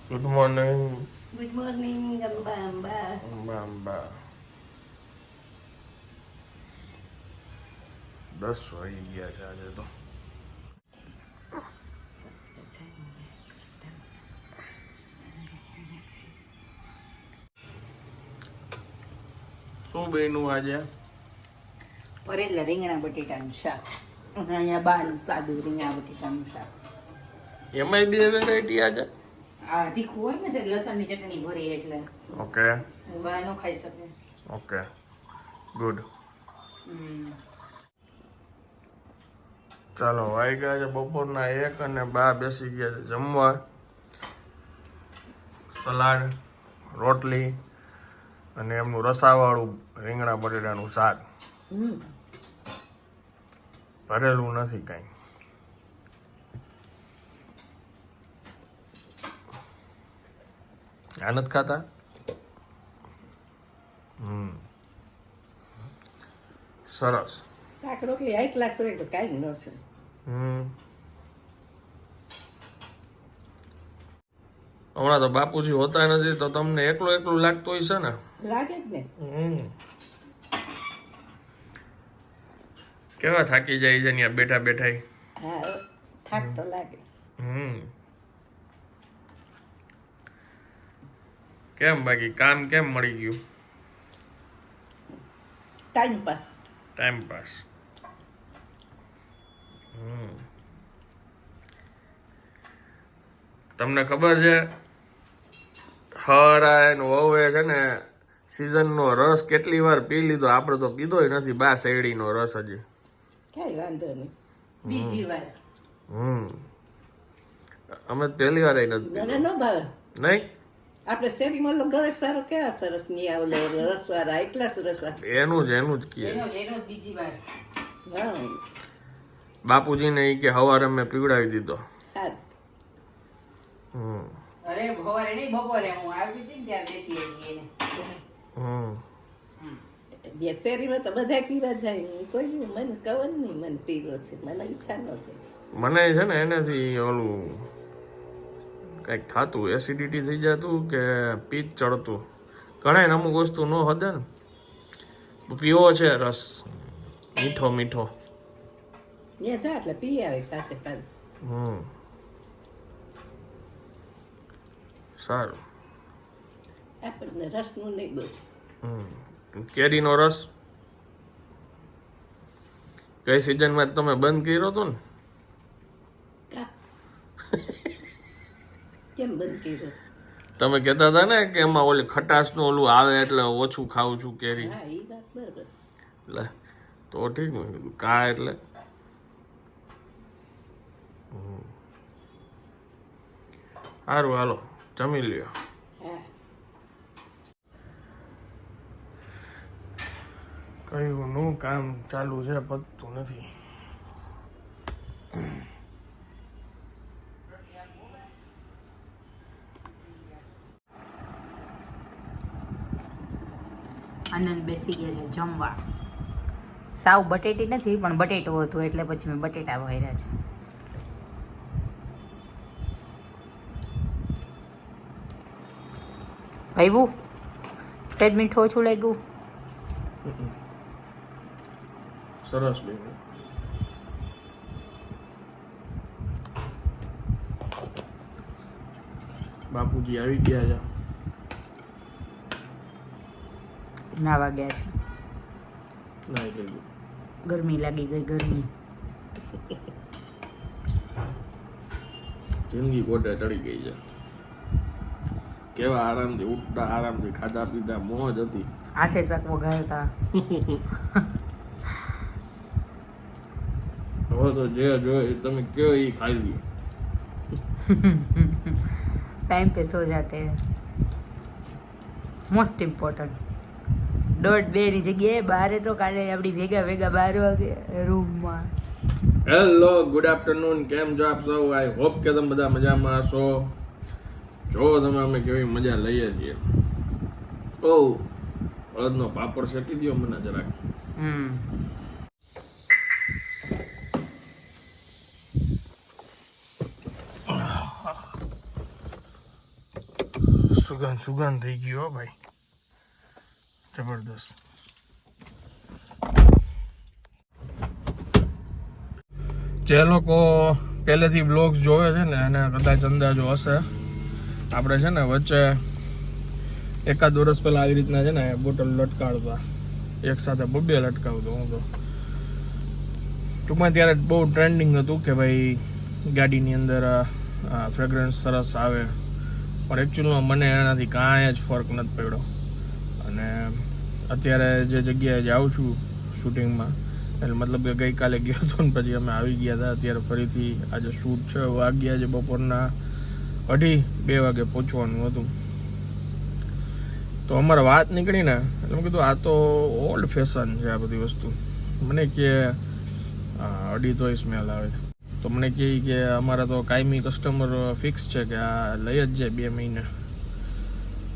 Good morning. Good morning Amba Amba. Amba Amba. 10 વાગી ગયા છે આજે તો. શું બન્યું આજે? ભરેલા રીંગણા બટેટાનું શાક. અહીંયા બારનું સાદું રીંગણા બટેટાનું શાક. એમાંય બે વેરાયટી આજે. આ તીખું હોય ને સર લસણની ચટણી ભરી એટલે ઓકે બહાર ન ખાઈ શકે. Okay good. ચાલો વાગ્યા છે બપોરના 1 અને બા બેસી ગયા છે જમવા. સલાડ, રોટલી અને એમનું રસાવાળું રીંગણા બટેટાનું શાક. ભરેલું નથી કાંઈ. આ નથી ખાતા? સરસ. શાક રોટલી હાઈ ક્લાસ હોય તો કાંઈ ન છે. હમણાં તો બાપુજી હોતા નથી તો તમને એકલું એકલું લાગતું હોય છે ને? લાગે જ ને. કેવા થાકી જાય છે ત્યાં બેઠા બેઠા. હા થાક તો લાગે. કેમ બાકી કામ કેમ મળી ગયું? Time pass. Time pass. તમને ખબર છે હરાય વહુએ છે ને સીઝનનો રસ કેટલી વાર પી લીધો? આપણે તો પીધોય નથી બા શેરડીનો રસ હજી. કાંઈ વાંધો નહીં. બીજી વાર. અમે પહેલી વાર નથી મને ન ભાવે. નહીં. આપણે શેરીમાં ઓલો ગણેશ સારો કેવા સરસ નહીં આવેલો રસવાળા એટલા સરસ. એનું જ કહે. બીજી વાર. હા બાપુજીને એ કે હવારે મેં પીવડાવી દીધો. હા. અરે સવારે નહીં બપોરે હું આવતી હતી ને ત્યારે દેખી હતી એને. બે શેરીમાં તો બધા પીવા જાય. કોઈ મને કહો નહીં મને પીવો છે. મને ઈચ્છા નહોતી. મને છે ને એનાથી ઓલું કંઈક થતું, એસિડિટી થઈ જતું કે પીત ચડતું. ઘણા અમુક વસ્તુ ન હદે ને. પીવો છે રસ મીઠો મીઠો. ત્યાં જા એટલે પી આવે પાસે પાસે. સારું. આપણને રસનું નહીં બહુ. કેરીનો રસ કઈ સિઝનમાં તમે બંધ કર્યો હતો ને? કેમ બંધ કર્યો? તમે કહેતા હતા ને કે એમાં ઓલી ખટાશનું ઓલું આવે એટલે ઓછું ખાઉં છું કેરી. હા એ વાત બરાબર. એટલે તો ઠીક ને કા એટલે સારું હાલો જમી લ્યો. હા કયું નું કામ ચાલુ છે પતતું નથી. આનંદ બેસી ગયા છે જમવા. સાવ બટેટી નથી પણ બટેટો હતું એટલે પછી મેં બટેટા વાર્યા છે. ભાઈવું સહેજ મીઠું ઓછું લાગ્યું. સરસ બેન. બાપુજી આવી ગયા છે. નાવા ગયા છે. નાઈ ગયું. ગરમી લાગી ગઈ ગરમી. જિંદગી ગોડે ચડી ગઈ છે. કેવા આરામથી ઉઠતા આરામથી ખાધા પીધા મોજ હતી. હાથે શકવો ગયો હતા. હવે તો જે જોઈએ તમે કયો એ ખાઈ લઈએ. टाइम पे सो जाते हैं. Most important. 1:30 ની જગ્યાએ બારે તો કાલે આપણી ભેગા 12 વાગે રૂમમાં. Hello good afternoon. કેમ છો આપ સૌ? આઈ હોપ કે તમે બધા મજામાં હશો. જો તમે અમે કેવી મજા લઈએ છીએ. ઓ અડદનો પાપડ શેકી દો મને જરાક. સુગંધ થઈ ગયો હો ભાઈ, જબરદસ્ત. જે લોકો પહેલેથી બ્લોગ્સ જોવે છે ને એને કદાચ અંદાજો હશે, આપણે છે ને વચ્ચે એકાદ વર્ષ પહેલા આવી રીતના છે ને બોટલ લટકાવતા, એક સાથે બબ્બે લટકાવતો હું તો. ટૂંકમાં ત્યારે બહુ ટ્રેન્ડિંગ હતું કે ભાઈ ગાડીની અંદર ફ્રેગ્રન્સ સરસ આવે, પણ એકચ્યુઅલમાં મને એનાથી કાંઈ જ ફરક નથી પડ્યો. અને અત્યારે જે જગ્યાએ જાઉં છું શૂટિંગમાં, એટલે મતલબ કે ગઈકાલે ગયો હતો ને પછી અમે આવી ગયા હતા, અત્યારે ફરીથી આજે શૂટ છે, વાગ્યા છે બપોરના 2:30 વાગે પહોંચવાનું હતું. તો અમારે વાત નીકળી ને એટલે મેં કીધું આ તો ઓલ્ડ ફેશન છે આ બધી વસ્તુ. મને કે અડી તોય સ્મેલ આવે. તો મને કહે કે અમારા તો કાયમી કસ્ટમર ફિક્સ છે કે આ લઈ જ જાય 2 મહિને.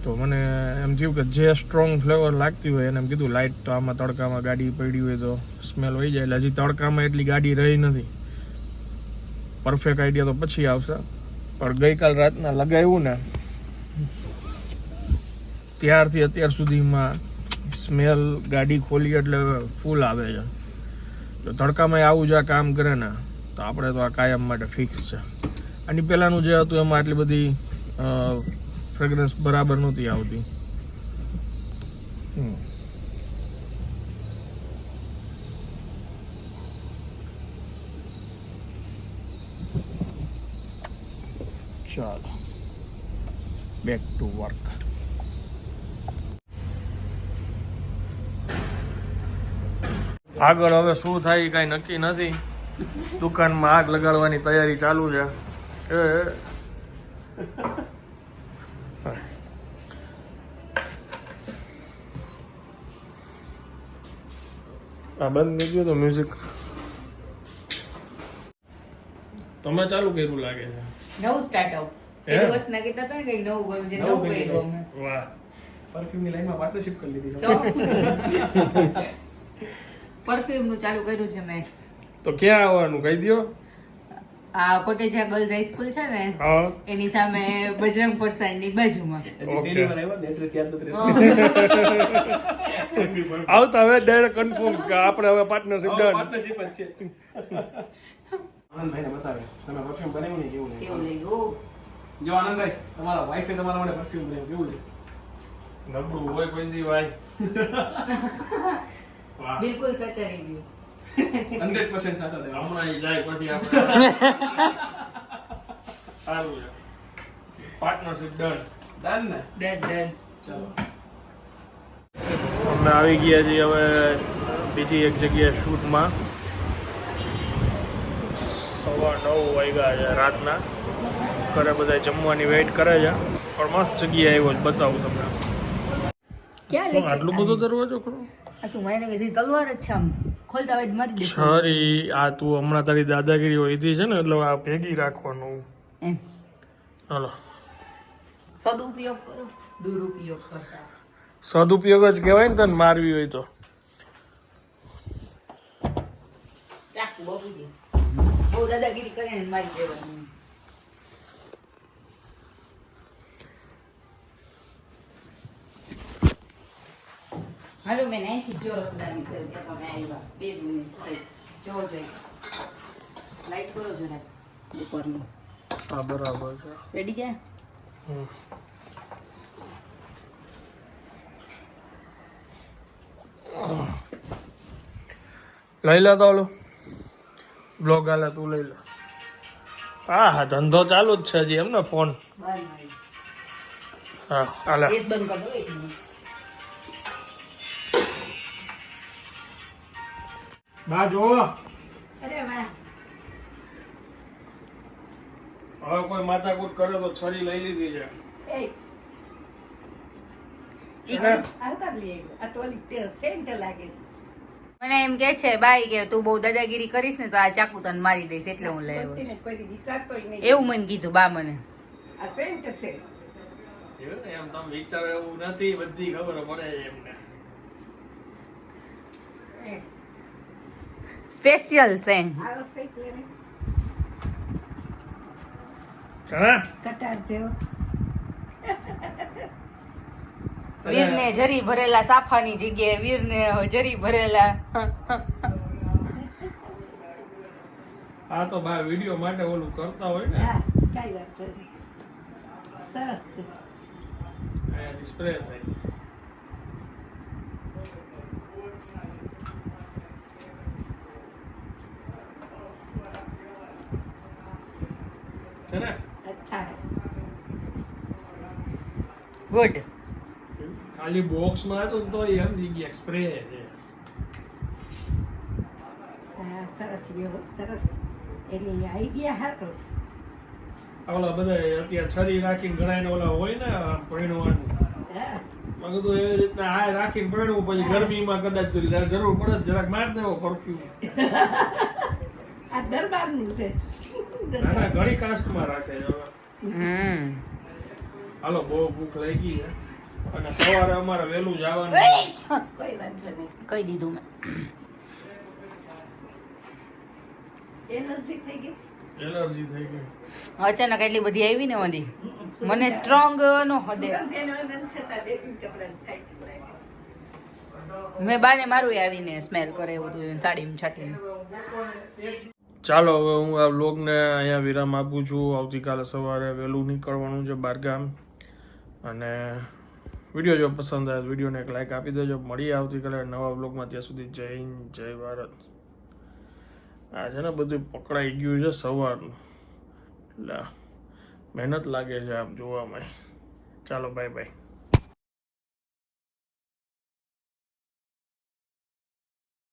તો મને એમ થયું કે જે સ્ટ્રોંગ ફ્લેવર લાગતી હોય એને એમ કીધું લાઇટ તો આમાં તડકામાં ગાડી પડી હોય તો સ્મેલ વહી જાય. એટલે હજી તડકામાં એટલી ગાડી રહી નથી, પરફેક્ટ આઈડિયા તો પછી આવશે. પણ ગઈકાલ રાતના લગાવ્યું ને ત્યારથી અત્યાર સુધીમાં સ્મેલ ગાડી ખોલી એટલે ફૂલ આવે છે. તો તડકામાં આવું જ આ કામ કરે ને તો આપણે તો આ કાયમ માટે ફિક્સ છે. આની પહેલાંનું જે હતું એમાં આટલી બધી ફ્રેગ્રન્સ બરાબર નહોતી આવતી. ચાલો બેક ટુ વર્ક. આગળ હવે શું થાય એ કાંઈ નક્કી નથી. દુકાનમાં આગ લગાડવાની તૈયારી ચાલુ છે. આ બંધ થઈ ગયું તો મ્યુઝિક તમે ચાલુ કર્યું લાગે છે. નવું સ્ટાર્ટઅપ એ દિવસ ના કીધા હતા કે નવું ગમે છે, નવું કર્યું અમે. વાહ, પરફ્યુમ ની લાઈનમાં પાર્ટનરશિપ કરી લીધી. તો પરફ્યુમ નું ચાલુ કર્યું છે મેં. તો ક્યાં આવવાનું કહી દો. આ કોટેજા ગર્લ્સ હાઈસ્કૂલ છે ને હા, એની સામે બજરંગ પરસાડ ની બાજુમાં. હજી પહેલી વાર આવ્યા ને એડ્રેસ યાદ નથી રહેતું. આવતા હવે ડાયરેક્ટ કન્ફર્મ કે આપણે હવે પાર્ટનરશિપ ડન. પાર્ટનરશિપ જ છે. આનંદભાઈને બતાવે તમે પરફ્યુમ બનાવ્યું ને કેવું કેવું લાગ્યું. લાગ્યું? જો આનંદભાઈ તમારા વાઈફે તમારા માટે પરફ્યુમ બનાવ્યું કેવું છે? નબળું હોય કોઈ દી ભાઈ. વાહ, બિલકુલ સાચા રિવ્યુ. 100% સાચા દેવા. હમણાં ઈ જાય પછી આપણે સારું છે. Partnership done. ડન ને? Done done. ચાલો. અમે આવી ગયા છીએ હવે બીજી એક જગ્યાએ શૂટમાં. 9:15 વાગ્યા છે રાતના. ઘરે બધા જમવાની વેઇટ કરે છે, પણ મસ્ત જગ્યાએ આવ્યો છે, બતાવું તમને. ક્યાં શું આટલું બધું દરવાજો ખરો? આ શું મને કઈ તલવાર જ છે આમ ખોલતા હોય મારી દે. સરી, આ તું હમણાં તારી દાદાગીરી હોય છે ને એટલે આ ભેગી રાખવાનું. એમ હાલો, સદુપયોગ કરો, દુરુપયોગ કરતા. સદુપયોગ જ કહેવાય ને તને મારવી હોય તો. ચાકુ બાબુજી બહુ દાદાગીરી કરે ને મારી દેવાની. હાલો મેં અહીંથી જો રખડાવી છે ત્યાં તમે આવ્યા 2 મિનિટ થઈ. જો જોઈ લાઈટ કરો જરા ઉપરનું. હા, બરાબર છે. રેડી છે? લઈ લે તો ઓલો બ્લોગ હાલે, તું લઈ લે. હા હા, ધંધો ચાલુ જ છે હજી એમ ને ફોન. બાર મારી હા હાલે. ગેસ બંધ કરી દો 1 મિનિટ. બા જો અરે વાહ, હવે કોઈ માથાકૂટ કરે તો છરી લઈ લીધી છે. મને એમ કે છે બાઈ કે તું બહુ દાદાગીરી કરીશ ને તો આ ચાકુ તને મારી દઈશ એટલે હું લઈ આવ્યો છું. એવું મને કીધું બા મને. એમ તમે વિચારો એવું નથી, બધી ખબર પડે છે એમને. સ્પેશિયલ સેન્ટ. હા, વીરને જરી ભરેલા સાફાની જગ્યાએ વીરને જરી ભરેલા આ તો બા વિડીયો માટે ઓલું કરતા હોય ને હા કઈ વાત નથી સરસ છે અહીંયાથી સ્પ્રે થાય છે ને અચ્છા ગુડ ખાલી બોક્સમાં હતું ને તો એમ જગ્યા સ્પ્રે છે હા સરસ વ્યવ સરસ એટલે આઈડિયા હારો છે ઓલા બધા અત્યારે છરી રાખીને ઘણા ઓલા હોય ને પરણવાનું હા મેં કીધું એવી રીતના આ રાખીને પરણવું પછી ગરમીમાં કદાચ જરૂર પડે તો જરાક માર દેવો પરફ્યુમ આ દરબારનું છે ના ના ઘણી કાસ્ટમાં રાખે છે હવે હાલો બહુ ભૂખ લાગી છે અને સવારે અમારે વહેલું જવાનું કોઈ વાંધો નહીં કહી દીધું મેં એલર્જી થઈ ગઈ એલર્જી થઈ ગઈ અચાનક એટલી બધી આવી ને ઓલી મને સ્ટ્રોંગ નો હદે સુગંધ એનો આનંદ છે તાર બેબી કપડાં છાંટી રાખે મેં બાને મારું આવીને સ્મેલ કરે એવું હતું સાડીમાં છાટીને ચાલો હવે હું આ વ્લોગને અહીંયા વિરામ આપું છું આવતીકાલે સવારે વહેલું નીકળવાનું છે બહારગામ અને વિડીયો જો પસંદ આવે વિડીયોને એક લાઈક આપી દેજો મળીએ આવતીકાલે નવા વ્લોગમાં ત્યાં સુધી જય હિન્દ જય ભારત આ છે ને બધું પકડાઈ ગયું છે સવારનું એટલે મહેનત લાગે છે આમ જોવામાં ચાલો બાય બાય